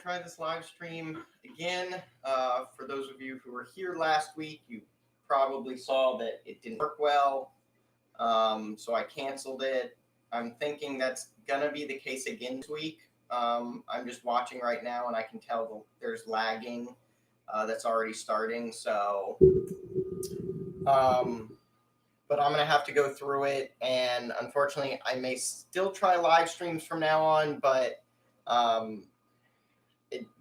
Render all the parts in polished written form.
try this live stream again. For those of you who were here last week, you probably saw that it didn't work well, so I canceled it. I'm thinking that's gonna be the case again this week. I'm just watching right now, and I can tell there's lagging that's already starting. So, but I'm gonna have to go through it, and unfortunately, I may still try live streams from now on, but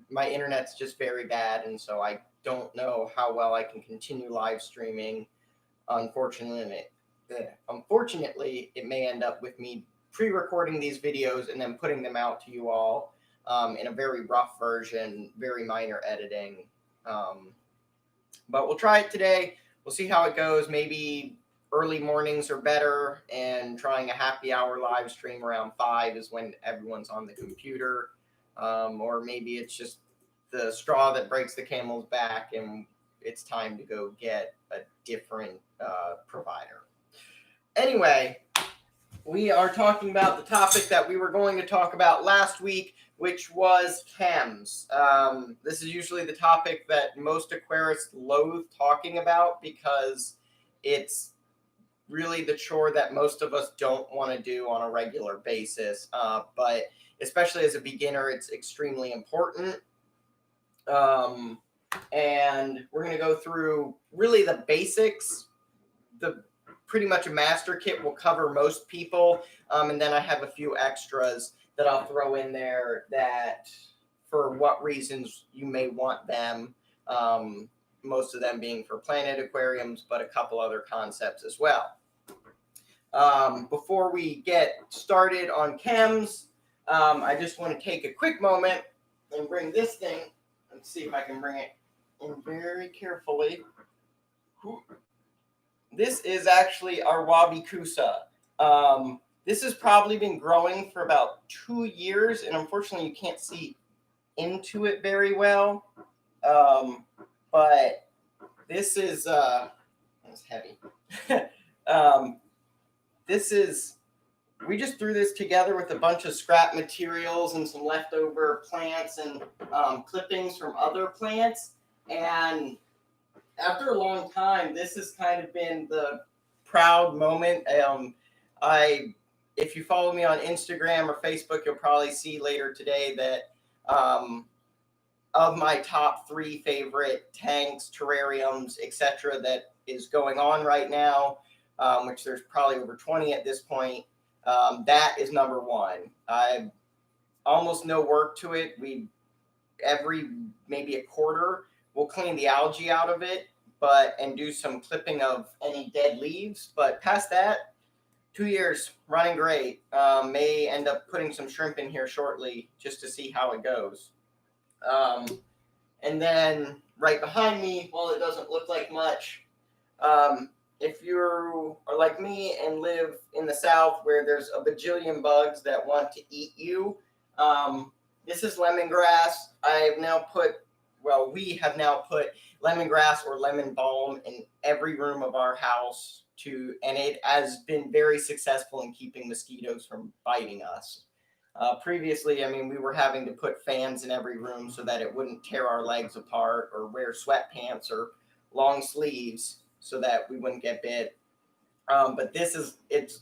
my internet's just very bad, and so I don't know how well I can continue live streaming. Unfortunately, it may end up with me pre-recording these videos and then putting them out to you all in a very rough version, very minor editing. But we'll try it today. We'll see how it goes. Maybe early mornings are better, and trying a happy hour live stream around 5 is when everyone's on the computer. Or maybe it's just the straw that breaks the camel's back and it's time to go get a different provider. Anyway, we are talking about the topic that we were going to talk about last week, which was chems. This is usually the topic that most aquarists loathe talking about because it's really the chore that most of us don't want to do on a regular basis. But especially as a beginner, it's extremely important. And we're going to go through really the basics. Pretty much a master kit will cover most people. And then I have a few extras that I'll throw in there that for what reasons you may want them. Most of them being for planted aquariums, but a couple other concepts as well. Before we get started on chems, I just want to take a quick moment and bring this thing. Let's see if I can bring it in very carefully. This is actually our Wabikusa. This has probably been growing for about 2 years, and unfortunately you can't see into it very well. But this is it's heavy. We just threw this together with a bunch of scrap materials and some leftover plants and clippings from other plants. And after a long time, this has kind of been the proud moment. If you follow me on Instagram or Facebook, you'll probably see later today that of my top 3 favorite tanks, terrariums, etc., that is going on right now, which there's probably over 20 at this point. That is number 1. I almost no work to it. Every maybe a quarter, we'll clean the algae out of it, and do some clipping of any dead leaves. But past that, 2 years running great. May end up putting some shrimp in here shortly just to see how it goes. And then right behind me, while it doesn't look like much, if you are like me and live in the South where there's a bajillion bugs that want to eat you, this is lemongrass. We have now put lemongrass or lemon balm in every room of our house and it has been very successful in keeping mosquitoes from biting us. Previously, we were having to put fans in every room so that it wouldn't tear our legs apart, or wear sweatpants or long sleeves so that we wouldn't get bit. But it's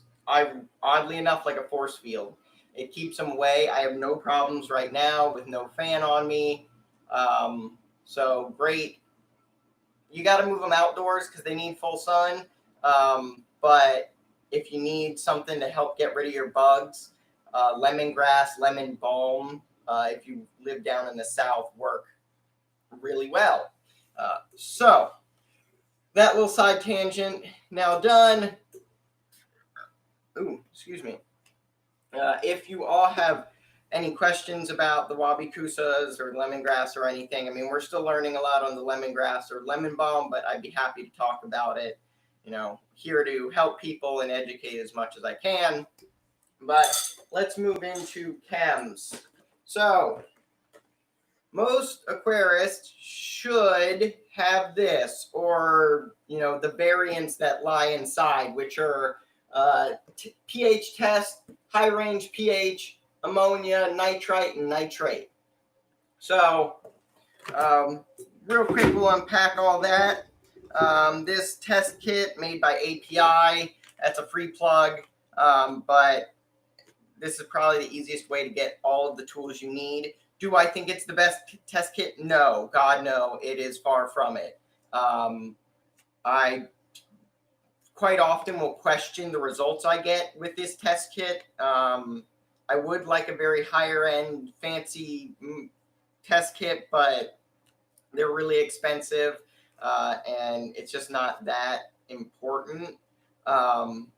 oddly enough like a force field. It keeps them away. I have no problems right now with no fan on me. So great. You got to move them outdoors because they need full sun. But if you need something to help get rid of your bugs, lemongrass, lemon balm, if you live down in the South, work really well. So that little side tangent now done. Ooh, excuse me. If you all have any questions about the Wabikusas or lemongrass or anything, we're still learning a lot on the lemongrass or lemon balm, but I'd be happy to talk about it. Here to help people and educate as much as I can. But let's move into chems. So most aquarists should have this, or the variants that lie inside, which are pH test, high range pH, ammonia, nitrite, and nitrate. So real quick, we'll unpack all that. This test kit made by API, that's a free plug, but this is probably the easiest way to get all of the tools you need. Do I think it's the best test kit? No, God, no, it is far from it. I quite often will question the results I get with this test kit. I would like a very higher end fancy test kit, but they're really expensive, and it's just not that important. But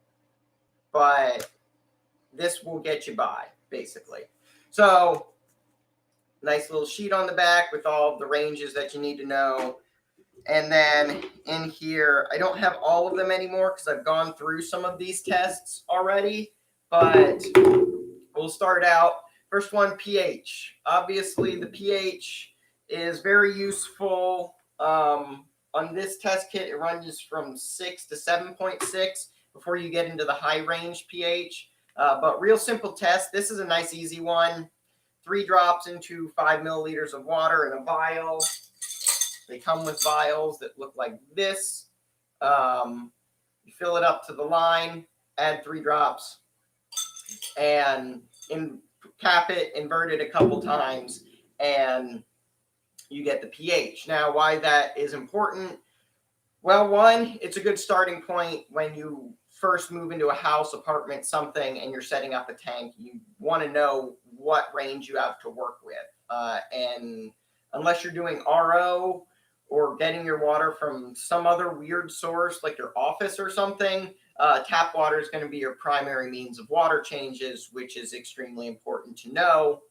this will get you by, basically. So nice little sheet on the back with all the ranges that you need to know. And then in here, I don't have all of them anymore because I've gone through some of these tests already, but we'll start out. First one, pH. Obviously, the pH is very useful. On this test kit, it runs from 6 to 7.6 before you get into the high range pH. But real simple test. This is a nice, easy one. 3 drops into 5 milliliters of water in a vial. They come with vials that look like this. You fill it up to the line, add 3 drops, and cap it, invert it a couple times, and you get the pH. Now, why that is important? Well, one, it's a good starting point when you first move into a house, apartment, something, and you're setting up a tank. You want to know what range you have to work with. And unless you're doing RO or getting your water from some other weird source like your office or something, tap water is going to be your primary means of water changes, which is extremely important to know.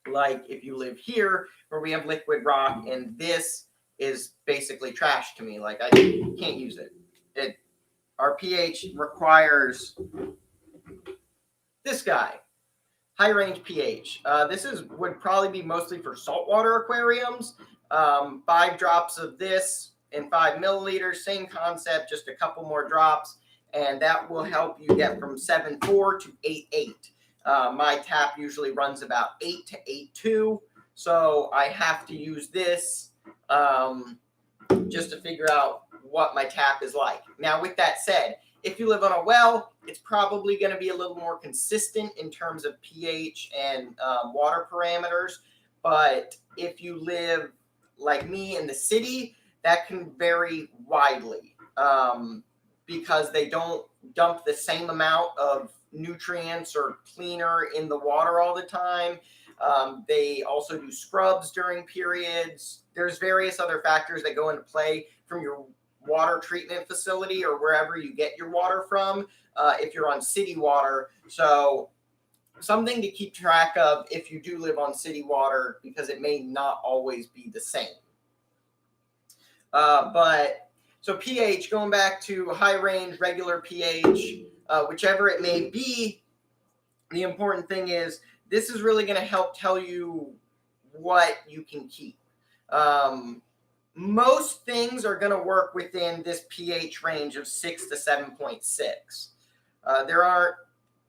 Like if you live here where we have liquid rock and this is basically trash to me, like I can't use it. Our pH requires this guy, high range pH. This would probably be mostly for saltwater aquariums. 5 drops of this in 5 milliliters, same concept, just a couple more drops, and that will help you get from 7.4 to 8.8. My tap usually runs about 8 to 8.2, so I have to use this just to figure out what my tap is like. Now, with that said, if you live on a well, it's probably going to be a little more consistent in terms of pH and water parameters. But if you live like me in the city, that can vary widely because they don't dump the same amount of nutrients or cleaner in the water all the time. They also do scrubs during periods. There's various other factors that go into play from your water treatment facility or wherever you get your water from if you're on city water. So something to keep track of if you do live on city water, because it may not always be the same. But so pH, going back to high range, regular pH, whichever it may be, the important thing is this is really going to help tell you what you can keep. Most things are going to work within this pH range of 6 to 7.6. There aren't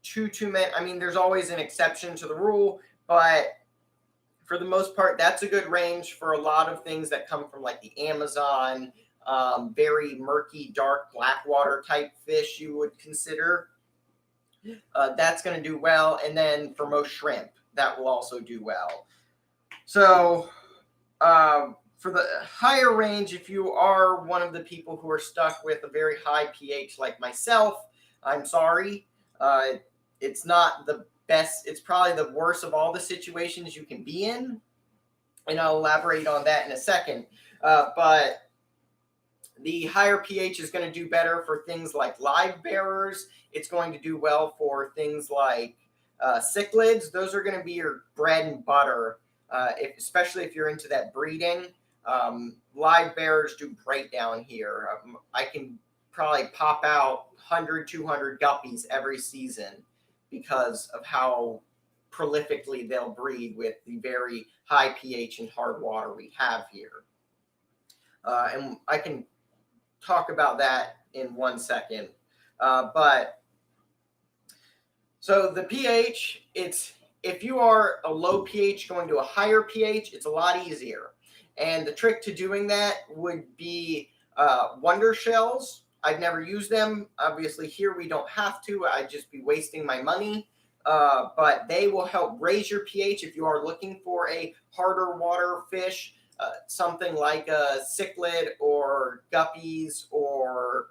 too many. I mean, there's always an exception to the rule, but for the most part, that's a good range for a lot of things that come from like the Amazon, very murky, dark, black water type fish you would consider. That's going to do well. And then for most shrimp, that will also do well. So for the higher range, if you are one of the people who are stuck with a very high pH like myself, I'm sorry. It's not the best. It's probably the worst of all the situations you can be in. And I'll elaborate on that in a second. But the higher pH is going to do better for things like live bearers. It's going to do well for things like cichlids. Those are going to be your bread and butter, especially if you're into that breeding. Live bearers do great down here. I can probably pop out 100, 200 guppies every season because of how prolifically they'll breed with the very high pH and hard water we have here. And I can talk about that in 1 second. But so the pH, it's if you are a low pH going to a higher pH, it's a lot easier. And the trick to doing that would be wonder shells. I've never used them. Obviously, here we don't have to. I'd just be wasting my money. But they will help raise your pH if you are looking for a harder water fish, something like a cichlid or guppies, or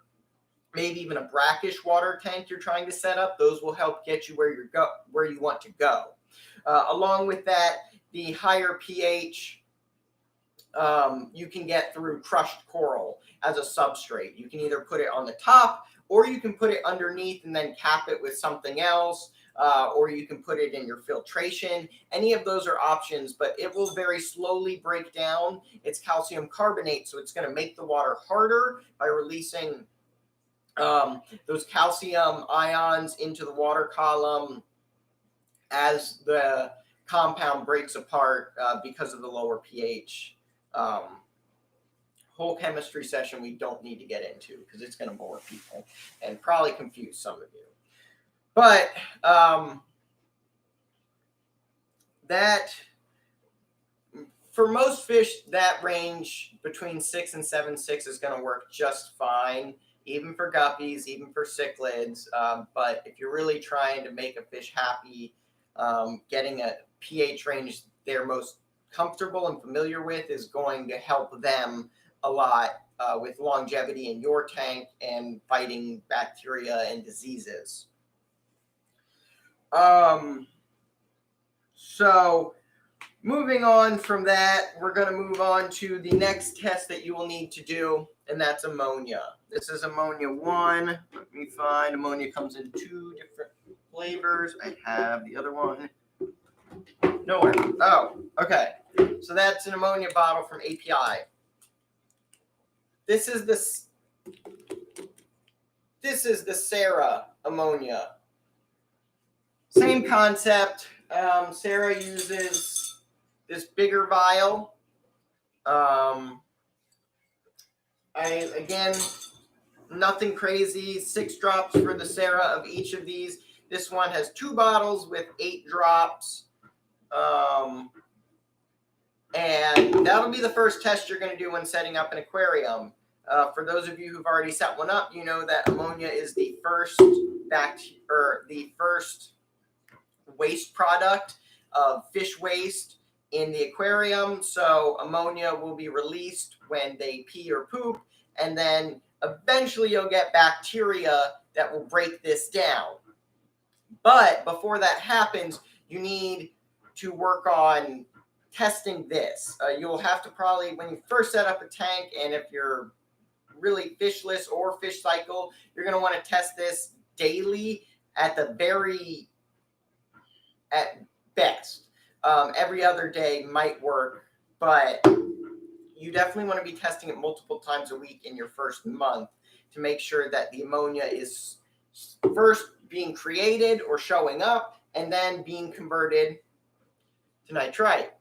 maybe even a brackish water tank you're trying to set up. Those will help get you where you want to go. Along with that, the higher pH you can get through crushed coral as a substrate. You can either put it on the top, or you can put it underneath and then cap it with something else, or you can put it in your filtration. Any of those are options, but it will very slowly break down. It's calcium carbonate, so it's going to make the water harder by releasing those calcium ions into the water column as the compound breaks apart because of the lower pH. Whole chemistry session we don't need to get into because it's going to bore people and probably confuse some of you. But that, for most fish, that range between 6 and 7.6 is going to work just fine, even for guppies, even for cichlids. But if you're really trying to make a fish happy, getting a pH range they're most comfortable and familiar with is going to help them a lot with longevity in your tank and fighting bacteria and diseases. So moving on from that, we're going to move on to the next test that you will need to do, and that's ammonia. This is ammonia 1. Let me find. Ammonia comes in 2 different flavors. I have the other one. Nowhere. Oh, okay. So that's an ammonia bottle from API. This is the Sarah ammonia. Same concept. Sarah uses this bigger vial. Again, nothing crazy. 6 drops for the Sarah of each of these. This one has 2 bottles with 8 drops. And that'll be the first test you're going to do when setting up an aquarium. For those of you who've already set one up, you know that ammonia is the first waste product of fish waste in the aquarium. So ammonia will be released when they pee or poop, and then eventually you'll get bacteria that will break this down. But before that happens, you need to work on testing this. You'll have to probably, when you first set up a tank, and if you're really fishless or fish cycle, you're going to want to test this daily at best. Every other day might work, but you definitely want to be testing it multiple times a week in your first month to make sure that the ammonia is first being created or showing up and then being converted to nitrite.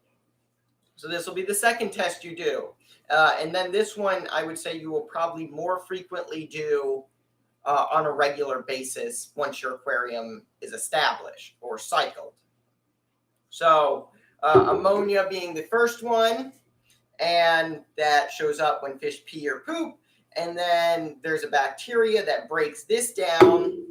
So this will be the second test you do. And then this one, I would say you will probably more frequently do on a regular basis once your aquarium is established or cycled. So ammonia being the first one, and that shows up when fish pee or poop. And then there's a bacteria that breaks this down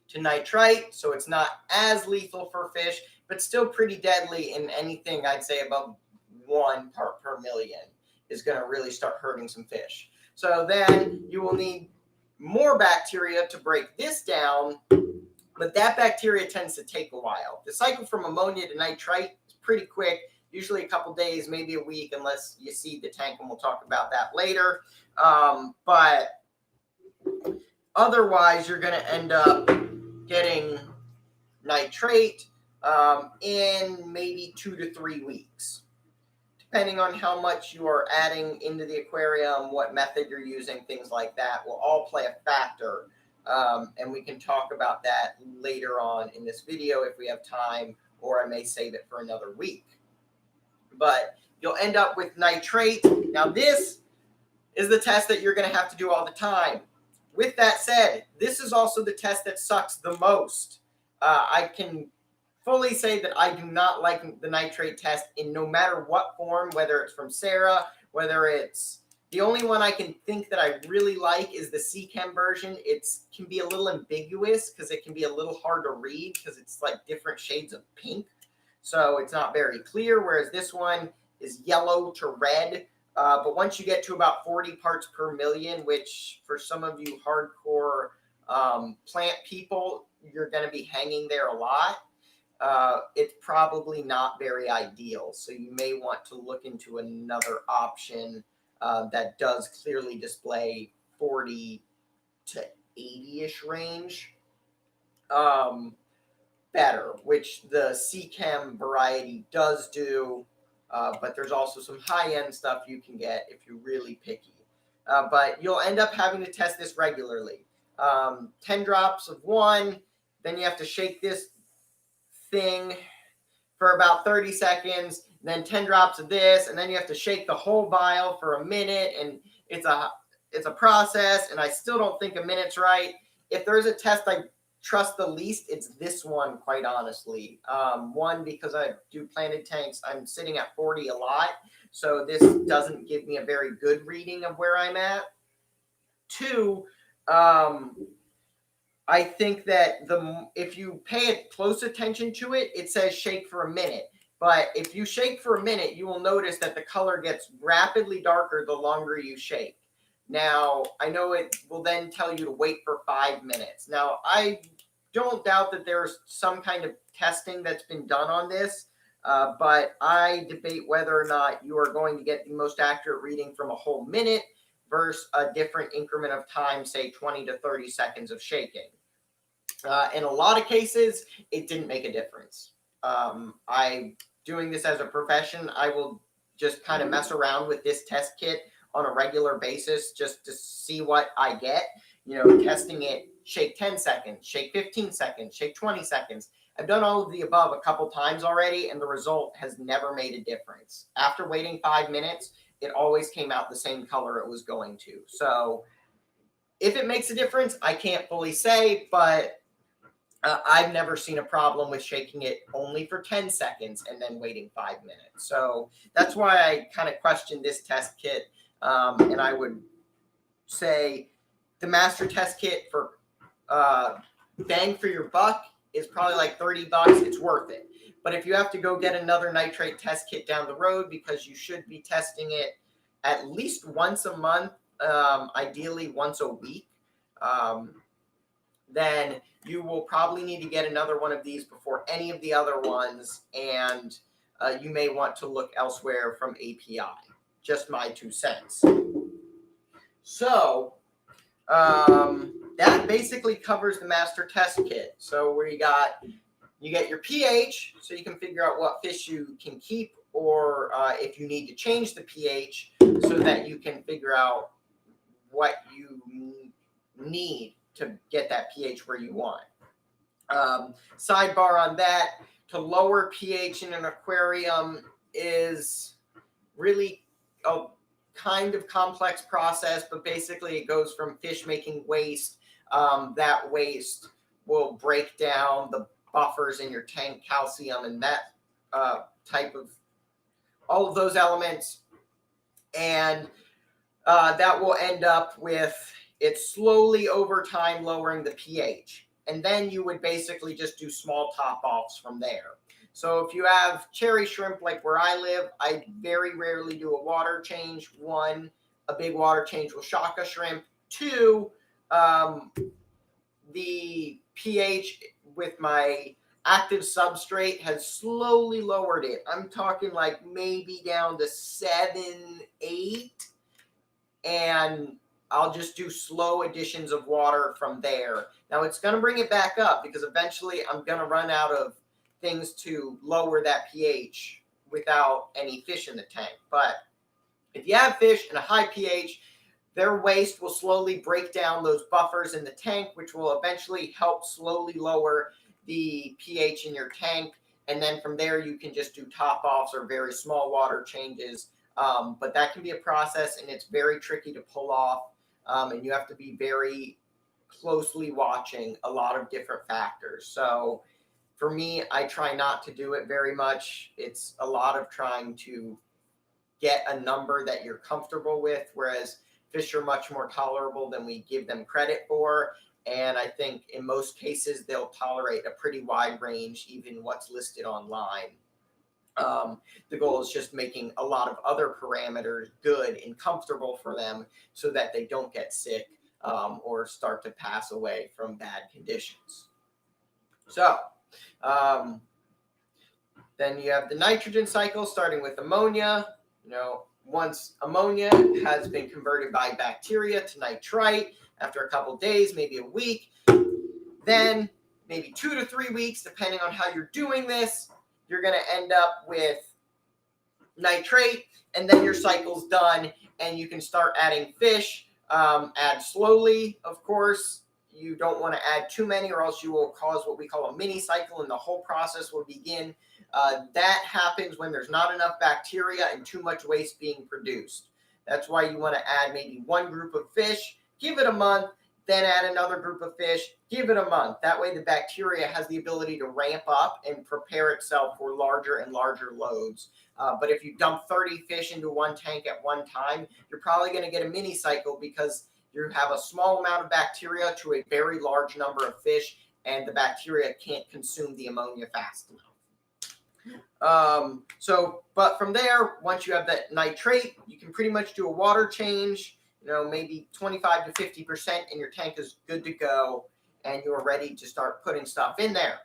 to nitrite, so it's not as lethal for fish, but still pretty deadly. In anything I'd say above 1 part per million is going to really start hurting some fish. So then you will need more bacteria to break this down, but that bacteria tends to take a while. The cycle from ammonia to nitrite is pretty quick, usually a couple days, maybe a week, unless you seed the tank, and we'll talk about that later. But otherwise, you're going to end up getting nitrate in maybe 2 to 3 weeks, depending on how much you are adding into the aquarium, what method you're using, things like that will all play a factor. And we can talk about that later on in this video if we have time, or I may save it for another week. But you'll end up with nitrate. Now, this is the test that you're going to have to do all the time. With that said, this is also the test that sucks the most. I can fully say that I do not like the nitrate test in no matter what form, whether it's from Sarah, whether it's the only one I can think that I really like is the Chem version. It can be a little ambiguous because it can be a little hard to read because it's like different shades of pink. So it's not very clear, whereas this one is yellow to red. But once you get to about 40 parts per million, which for some of you hardcore plant people, you're going to be hanging there a lot. It's probably not very ideal. So you may want to look into another option that does clearly display 40 to 80-ish range better, which the Chem variety does do. But there's also some high-end stuff you can get if you're really picky. But you'll end up having to test this regularly. 10 drops of one, then you have to shake this thing for about 30 seconds, then 10 drops of this, and then you have to shake the whole vial for a minute, and it's a process, and I still don't think a minute's right. If there's a test I trust the least, it's this one, quite honestly. One, because I do planted tanks, I'm sitting at 40 a lot, so this doesn't give me a very good reading of where I'm at. Two, I think that if you pay close attention to it, it says shake for a minute. But if you shake for a minute, you will notice that the color gets rapidly darker the longer you shake. Now, I know it will then tell you to wait for 5 minutes. Now, I don't doubt that there's some kind of testing that's been done on this, but I debate whether or not you are going to get the most accurate reading from a whole minute versus a different increment of time, say 20 to 30 seconds of shaking. In a lot of cases, it didn't make a difference. I'm doing this as a profession. I will just kind of mess around with this test kit on a regular basis just to see what I get. You know, testing it, shake 10 seconds, shake 15 seconds, shake 20 seconds. I've done all of the above a couple times already, and the result has never made a difference. After waiting 5 minutes, it always came out the same color it was going to. So if it makes a difference, I can't fully say, but I've never seen a problem with shaking it only for 10 seconds and then waiting 5 minutes. So that's why I kind of question this test kit. And I would say the master test kit for bang for your buck is probably like $30. It's worth it. But if you have to go get another nitrate test kit down the road, because you should be testing it at least once a month, ideally once a week, then you will probably need to get another one of these before any of the other ones, and you may want to look elsewhere from API. Just my 2 cents. So that basically covers the master test kit. So where you get your pH, so you can figure out what fish you can keep, or if you need to change the pH so that you can figure out what you need to get that pH where you want. Sidebar on that, to lower pH in an aquarium is really a kind of complex process, but basically it goes from fish making waste. That waste will break down the buffers in your tank, calcium, and that type of all of those elements, and that will end up with it slowly over time lowering the pH. And then you would basically just do small top-offs from there. So if you have cherry shrimp like where I live, I very rarely do a water change. One, a big water change will shock a shrimp. Two, the pH with my active substrate has slowly lowered it. I'm talking like maybe down to 7, 8. And I'll just do slow additions of water from there. Now it's going to bring it back up because eventually I'm going to run out of things to lower that pH without any fish in the tank. But if you have fish in a high pH, their waste will slowly break down those buffers in the tank, which will eventually help slowly lower the pH in your tank. And then from there, you can just do top-offs or very small water changes. But that can be a process, and it's very tricky to pull off. And you have to be very closely watching a lot of different factors. So For me, I try not to do it very much. It's a lot of trying to get a number that you're comfortable with, whereas fish are much more tolerable than we give them credit for. And I think in most cases, they'll tolerate a pretty wide range, even what's listed online. The goal is just making a lot of other parameters good and comfortable for them so that they don't get sick or start to pass away from bad conditions. So then you have the nitrogen cycle starting with ammonia. Once ammonia has been converted by bacteria to nitrite, after a couple days, maybe a week, then maybe 2 to 3 weeks, depending on how you're doing this, you're going to end up with nitrate, and then your cycle's done, and you can start adding fish. Add slowly, of course. You don't want to add too many, or else you will cause what we call a mini cycle, and the whole process will begin. That happens when there's not enough bacteria and too much waste being produced. That's why you want to add maybe one group of fish, give it a month, then add another group of fish, give it a month. That way the bacteria has the ability to ramp up and prepare itself for larger and larger loads. But if you dump 30 fish into one tank at one time, you're probably going to get a mini cycle because you have a small amount of bacteria to a very large number of fish, and the bacteria can't consume the ammonia fast enough. But from there, once you have that nitrate, you can pretty much do a water change, maybe 25 to 50%, and your tank is good to go, and you're ready to start putting stuff in there.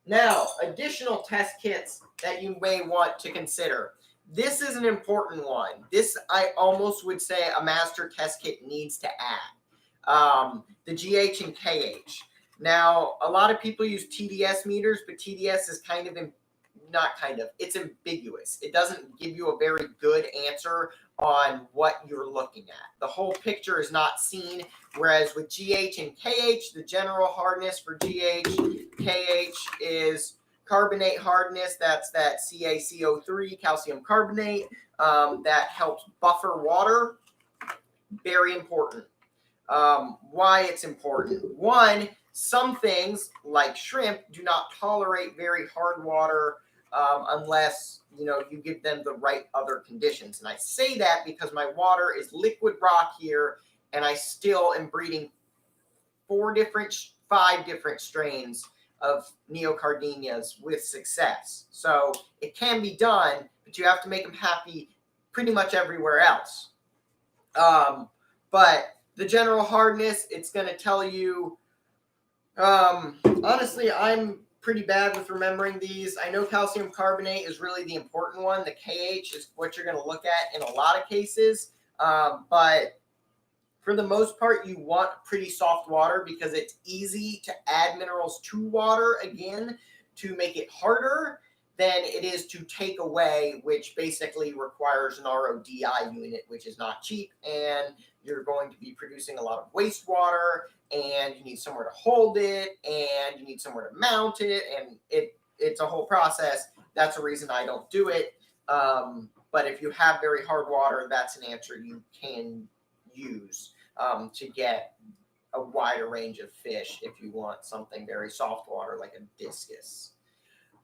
Now, additional test kits that you may want to consider. This is an important one. This, I almost would say, a master test kit needs to add. The GH and KH. Now, a lot of people use TDS meters, but TDS is it's ambiguous. It doesn't give you a very good answer on what you're looking at. The whole picture is not seen, whereas with GH and KH, the general hardness for GH, KH is carbonate hardness. That's that CaCO3, calcium carbonate, that helps buffer water. Very important. Why it's important. One, some things like shrimp do not tolerate very hard water unless you give them the right other conditions. And I say that because my water is liquid rock here, and I still am breeding 5 different strains of neocardenias with success. So it can be done, but you have to make them happy pretty much everywhere else. But the general hardness, it's going to tell you, honestly, I'm pretty bad with remembering these. I know calcium carbonate is really the important one. The KH is what you're going to look at in a lot of cases. But for the most part, you want pretty soft water because it's easy to add minerals to water again to make it harder than it is to take away, which basically requires an RODI unit, which is not cheap, and you're going to be producing a lot of wastewater, and you need somewhere to hold it, and you need somewhere to mount it, and it's a whole process. That's a reason I don't do it. But if you have very hard water, that's an answer you can use to get a wider range of fish if you want something very soft water like a discus.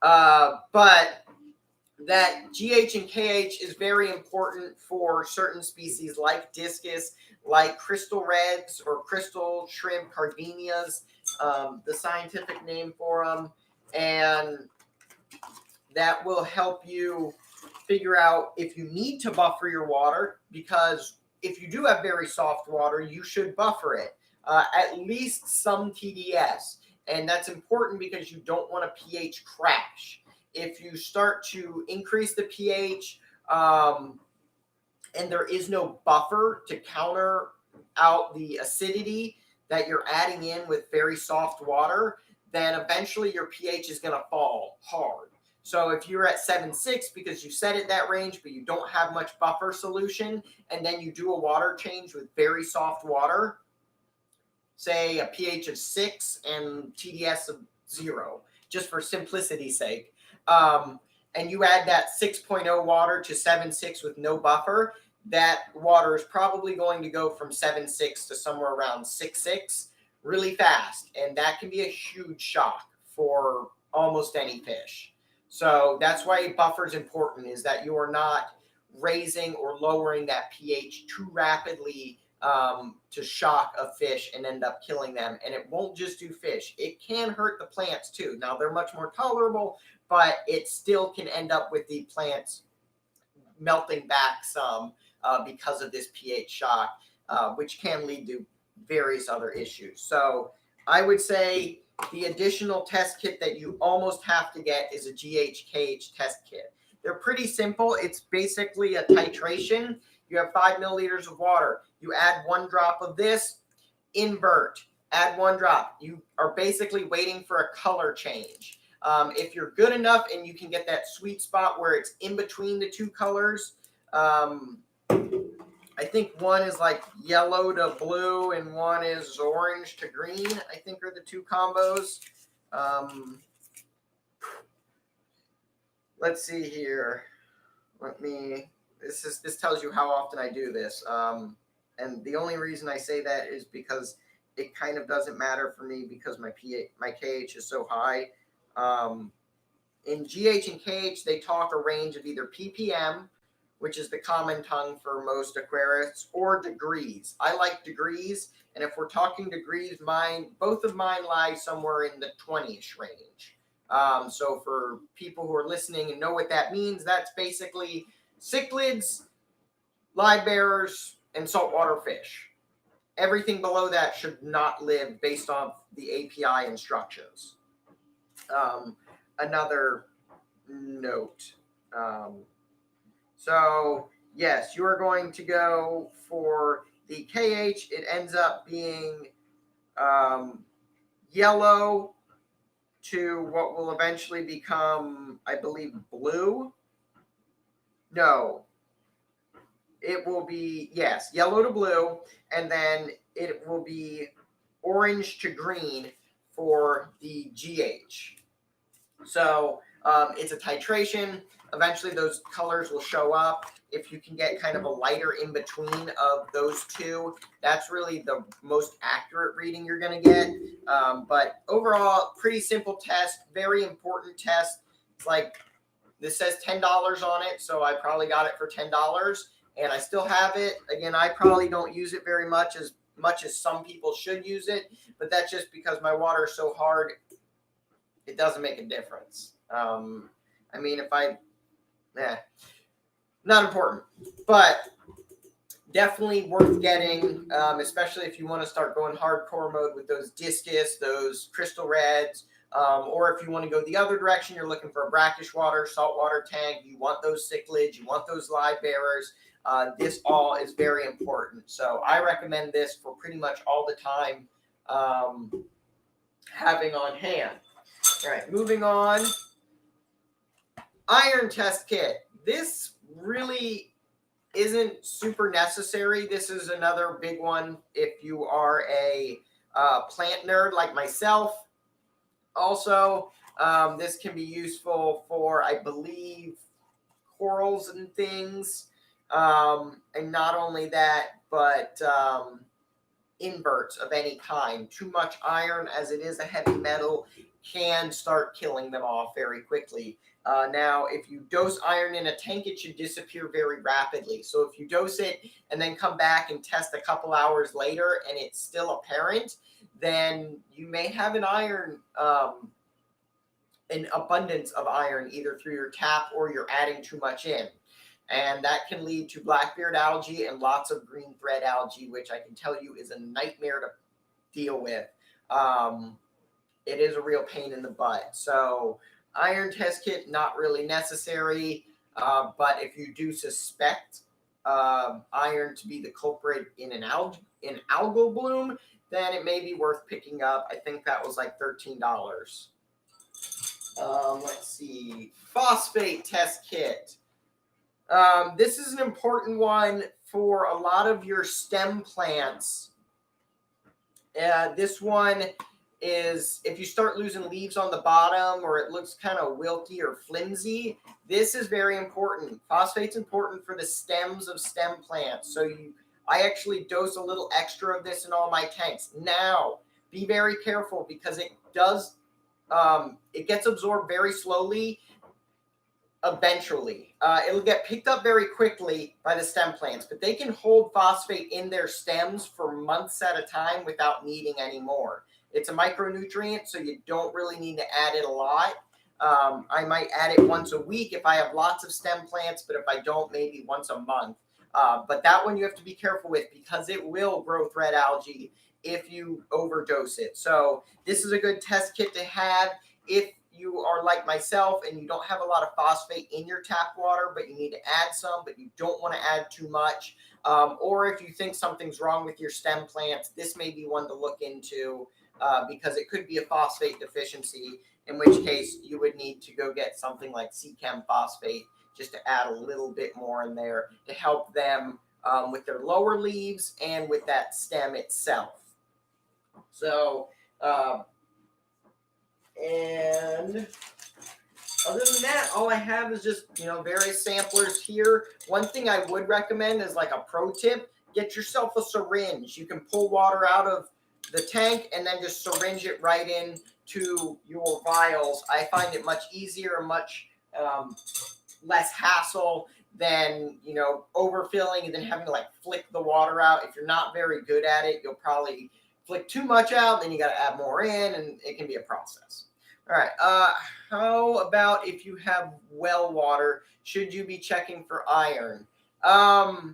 But that GH and KH is very important for certain species like discus, like crystal reds or crystal shrimp cardenias, the scientific name for them. And that will help you figure out if you need to buffer your water, because if you do have very soft water, you should buffer it, at least some TDS. And that's important because you don't want a pH crash. If you start to increase the pH and there is no buffer to counter out the acidity that you're adding in with very soft water, then eventually your pH is going to fall hard. So if you're at 7.6 because you set it that range, but you don't have much buffer solution, and then you do a water change with very soft water, say a pH of 6 and TDS of 0, just for simplicity's sake, and you add that 6.0 water to 7.6 with no buffer, that water is probably going to go from 7.6 to somewhere around 6.6 really fast, and that can be a huge shock for almost any fish. So that's why buffer is important, is that you are not raising or lowering that pH too rapidly to shock a fish and end up killing them. And it won't just do fish. It can hurt the plants too. Now, they're much more tolerable, but it still can end up with the plants melting back some because of this pH shock, which can lead to various other issues. So I would say the additional test kit that you almost have to get is a GHKH test kit. They're pretty simple. It's basically a titration. You have 5 milliliters of water. You add 1 drop of this, invert, add 1 drop. You are basically waiting for a color change. If you're good enough and you can get that sweet spot where it's in between the 2 colors, I think one is like yellow to blue and one is orange to green, I think are the 2 combos. Let's see here. This tells you how often I do this. And the only reason I say that is because it kind of doesn't matter for me because my KH is so high. In GH and KH, they talk a range of either ppm, which is the common tongue for most aquarists, or degrees. I like degrees, and if we're talking degrees, both of mine lie somewhere in the 20-ish range. So for people who are listening and know what that means, that's basically cichlids, live bearers, and saltwater fish. Everything below that should not live based on the API instructions. Another note. So yes, you are going to go for the KH. It ends up being yellow to what will eventually become, I believe, blue. No, it will be, yes, yellow to blue, and then it will be orange to green for the GH. So it's a titration. Eventually those colors will show up. If you can get kind of a lighter in between of those 2, that's really the most accurate reading you're going to get. But overall, pretty simple test, very important test. It's like, this says $10 on it, so I probably got it for $10, and I still have it. Again, I probably don't use it very much as some people should use it, but that's just because my water is so hard, it doesn't make a difference. I mean, not important, but definitely worth getting, especially if you want to start going hardcore mode with those discus, those crystal reds, or if you want to go the other direction, you're looking for a brackish water, saltwater tank, you want those cichlids, you want those live bearers. This all is very important. So I recommend this for pretty much all the time having on hand. All right, moving on. Iron test kit. This really isn't super necessary. This is another big one if you are a plant nerd like myself. Also, this can be useful for, I believe, corals and things. And not only that, but inverts of any kind. Too much iron, as it is a heavy metal, can start killing them off very quickly. Now, if you dose iron in a tank, it should disappear very rapidly. So if you dose it and then come back and test a couple hours later and it's still apparent, then you may have an abundance of iron either through your tap or you're adding too much in. And that can lead to blackbeard algae and lots of green thread algae, which I can tell you is a nightmare to deal with. It is a real pain in the butt. So iron test kit, not really necessary. But if you do suspect iron to be the culprit in an algal bloom, then it may be worth picking up. I think that was like $13. Let's see. Phosphate test kit. This is an important one for a lot of your stem plants. This one is, if you start losing leaves on the bottom or it looks kind of wilty or flimsy, this is very important. Phosphate's important for the stems of stem plants. So I actually dose a little extra of this in all my tanks. Now, be very careful because it does it gets absorbed very slowly. Eventually, it'll get picked up very quickly by the stem plants, but they can hold phosphate in their stems for months at a time without needing any more. It's a micronutrient, so you don't really need to add it a lot. I might add it once a week if I have lots of stem plants, but if I don't, maybe once a month. But that one you have to be careful with because it will grow thread algae if you overdose it. So this is a good test kit to have if you are like myself and you don't have a lot of phosphate in your tap water, but you need to add some, but you don't want to add too much. Or if you think something's wrong with your stem plants, this may be one to look into because it could be a phosphate deficiency, in which case you would need to go get something like Chem phosphate just to add a little bit more in there to help them with their lower leaves and with that stem itself. So, and other than that, all I have is just, various samplers here. One thing I would recommend is like a pro tip, get yourself a syringe. You can pull water out of the tank and then just syringe it right in to your vials. I find it much easier and much less hassle than, overfilling and then having to like flick the water out. If you're not very good at it, you'll probably flick too much out, then you got to add more in, and it can be a process. All right. How about if you have well water? Should you be checking for iron? I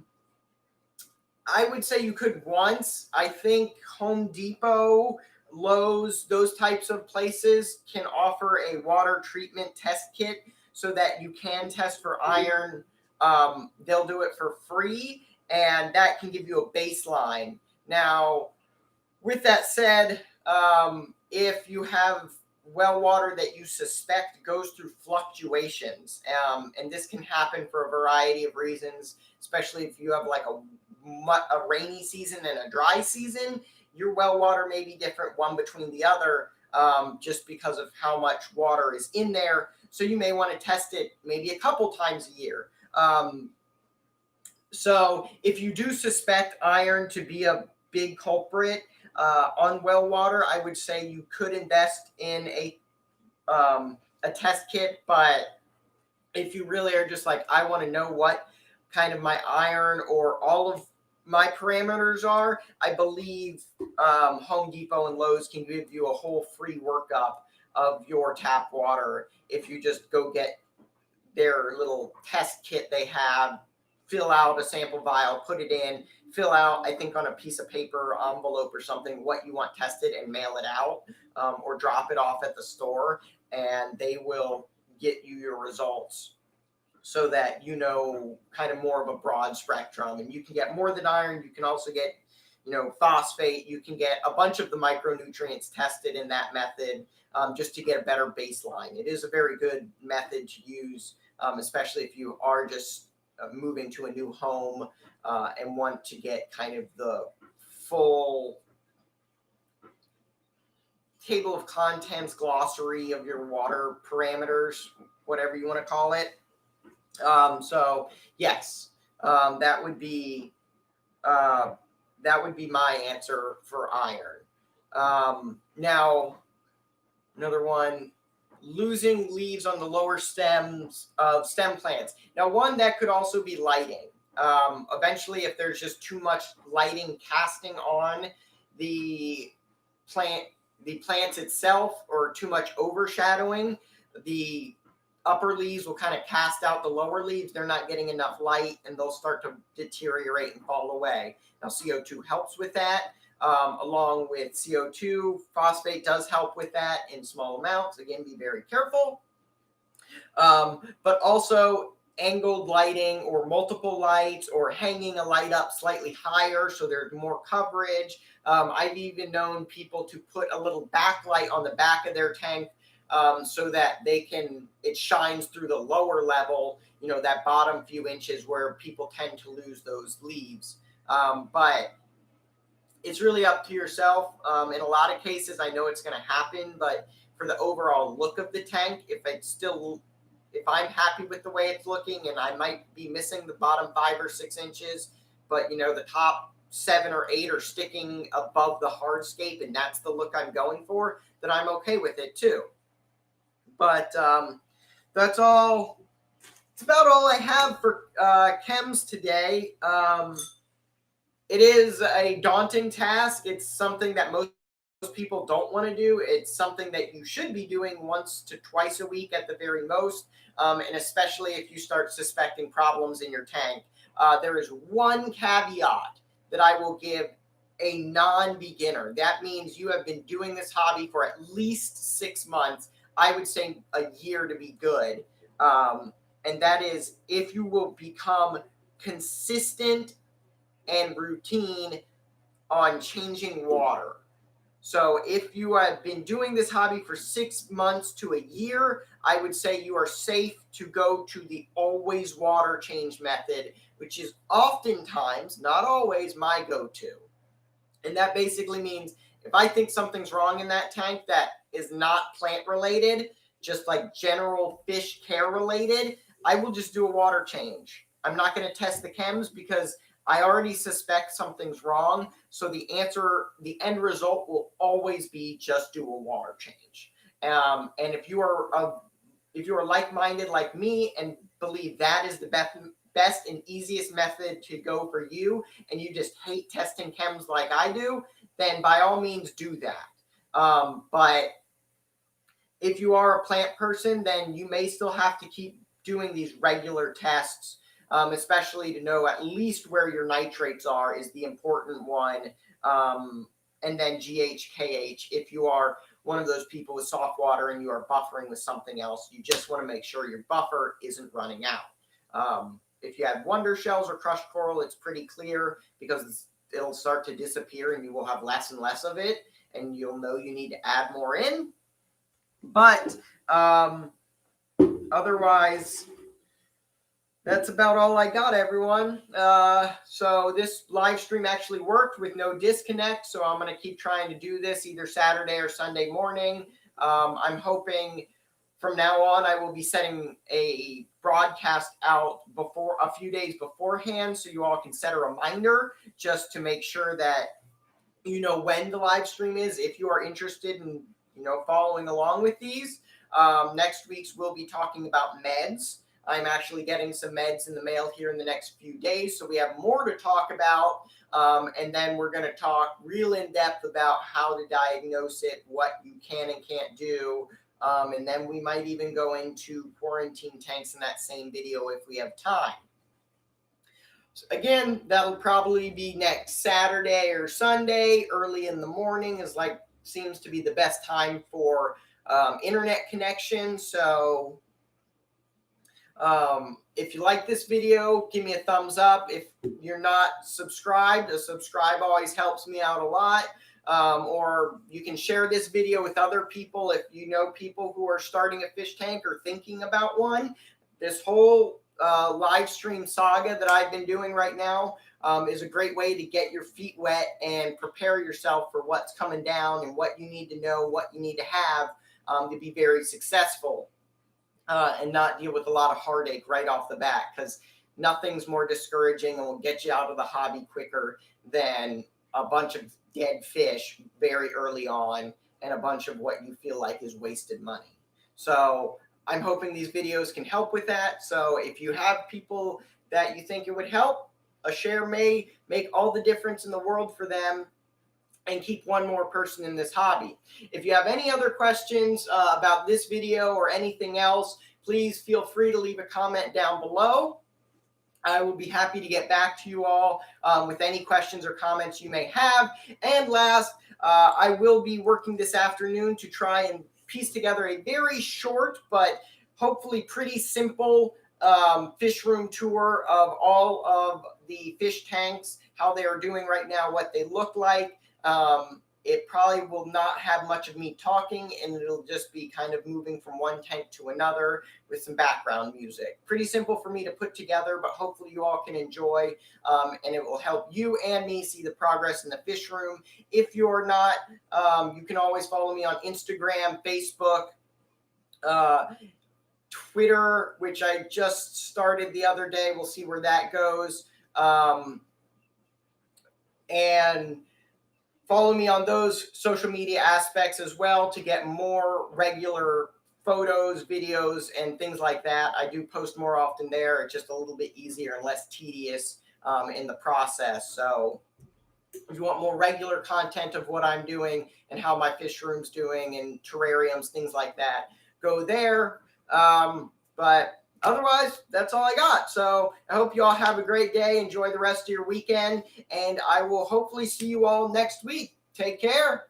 would say you could once. I think Home Depot, Lowe's, those types of places can offer a water treatment test kit so that you can test for iron. They'll do it for free, and that can give you a baseline. Now, with that said, if you have well water that you suspect goes through fluctuations, and this can happen for a variety of reasons, especially if you have like a rainy season and a dry season, your well water may be different one between the other, just because of how much water is in there. So you may want to test it maybe a couple times a year. So if you do suspect iron to be a big culprit on well water, I would say you could invest in a test kit. But if you really are just like, I want to know what kind of my iron or all of my parameters are, I believe Home Depot and Lowe's can give you a whole free workup of your tap water if you just go get their little test kit they have, fill out a sample vial, put it in, fill out, I think on a piece of paper envelope or something, what you want tested and mail it out, or drop it off at the store, and they will get you your results so that you know kind of more of a broad spectrum. And you can get more than iron. You can also get, phosphate. You can get a bunch of the micronutrients tested in that method, just to get a better baseline. It is a very good method to use, especially if you are just moving to a new home and want to get kind of the full table of contents glossary of your water parameters, whatever you want to call it. So yes, that would be my answer for iron. Now, another one, losing leaves on the lower stems of stem plants. Now, one that could also be lighting. Eventually, if there's just too much lighting casting on the plants itself, or too much overshadowing, the upper leaves will kind of cast out the lower leaves. They're not getting enough light, and they'll start to deteriorate and fall away. Now, CO2 helps with that. Along with CO2, phosphate does help with that in small amounts. Again, be very careful. But also angled lighting or multiple lights, or hanging a light up slightly higher so there's more coverage. I've even known people to put a little backlight on the back of their tank so that it shines through the lower level, that bottom few inches where people tend to lose those leaves. But it's really up to yourself. In a lot of cases, I know it's going to happen, but for the overall look of the tank, if I'm happy with the way it's looking, and I might be missing the bottom 5 or 6 inches, but the top 7 or 8 are sticking above the hardscape, and that's the look I'm going for, then I'm okay with it too. But that's all. It's about all I have for chems today. It is a daunting task. It's something that most people don't want to do. It's something that you should be doing once to twice a week at the very most, and especially if you start suspecting problems in your tank. There is one caveat that I will give a non-beginner. That means you have been doing this hobby for at least 6 months. I would say a year to be good. And that is if you will become consistent and routine on changing water. So if you have been doing this hobby for 6 months to a year, I would say you are safe to go to the always water change method, which is oftentimes, not always, my go-to. And that basically means if I think something's wrong in that tank that is not plant related, just like general fish care related, I will just do a water change. I'm not going to test the chems because I already suspect something's wrong. So the end result will always be just do a water change. And if you are like-minded like me and believe that is the best and easiest method to go for you, and you just hate testing chems like I do, then by all means do that. But if you are a plant person, then you may still have to keep doing these regular tests, especially to know at least where your nitrates are is the important one. And then GH, KH, if you are one of those people with soft water and you are buffering with something else, you just want to make sure your buffer isn't running out. If you have wonder shells or crushed coral, it's pretty clear because it'll start to disappear and you will have less and less of it, and you'll know you need to add more in. But otherwise, that's about all I got, everyone. So this live stream actually worked with no disconnect, so I'm going to keep trying to do this either Saturday or Sunday morning. I'm hoping from now on I will be setting a broadcast out before a few days beforehand so you all can set a reminder just to make sure that you know when the live stream is if you are interested in following along with these. Next week's we'll be talking about meds. I'm actually getting some meds in the mail here in the next few days, so we have more to talk about. And then we're going to talk real in depth about how to diagnose it, what you can and can't do. And then we might even go into quarantine tanks in that same video if we have time. So again, that'll probably be next Saturday or Sunday, early in the morning seems to be the best time for internet connection. So if you like this video, give me a thumbs up. If you're not subscribed, a subscribe always helps me out a lot. Or you can share this video with other people if you know people who are starting a fish tank or thinking about one. This whole live stream saga that I've been doing right now is a great way to get your feet wet and prepare yourself for what's coming down and what you need to know, what you need to have to be very successful and not deal with a lot of heartache right off the bat, because nothing's more discouraging and will get you out of the hobby quicker than a bunch of dead fish very early on and a bunch of what you feel like is wasted money. So I'm hoping these videos can help with that. So if you have people that you think it would help, a share may make all the difference in the world for them and keep one more person in this hobby. If you have any other questions about this video or anything else, please feel free to leave a comment down below. I will be happy to get back to you all with any questions or comments you may have. And last, I will be working this afternoon to try and piece together a very short but hopefully pretty simple fish room tour of all of the fish tanks, how they are doing right now, what they look like. It probably will not have much of me talking, and it'll just be kind of moving from one tank to another with some background music. Pretty simple for me to put together, but hopefully you all can enjoy, and it will help you and me see the progress in the fish room. If you're not, you can always follow me on Instagram, Facebook, Twitter, which I just started the other day. We'll see where that goes. And follow me on those social media aspects as well to get more regular photos, videos, and things like that. I do post more often there. It's just a little bit easier and less tedious in the process. So if you want more regular content of what I'm doing and how my fish room's doing and terrariums, things like that, go there. But otherwise, that's all I got. So I hope you all have a great day. Enjoy the rest of your weekend, and I will hopefully see you all next week. Take care.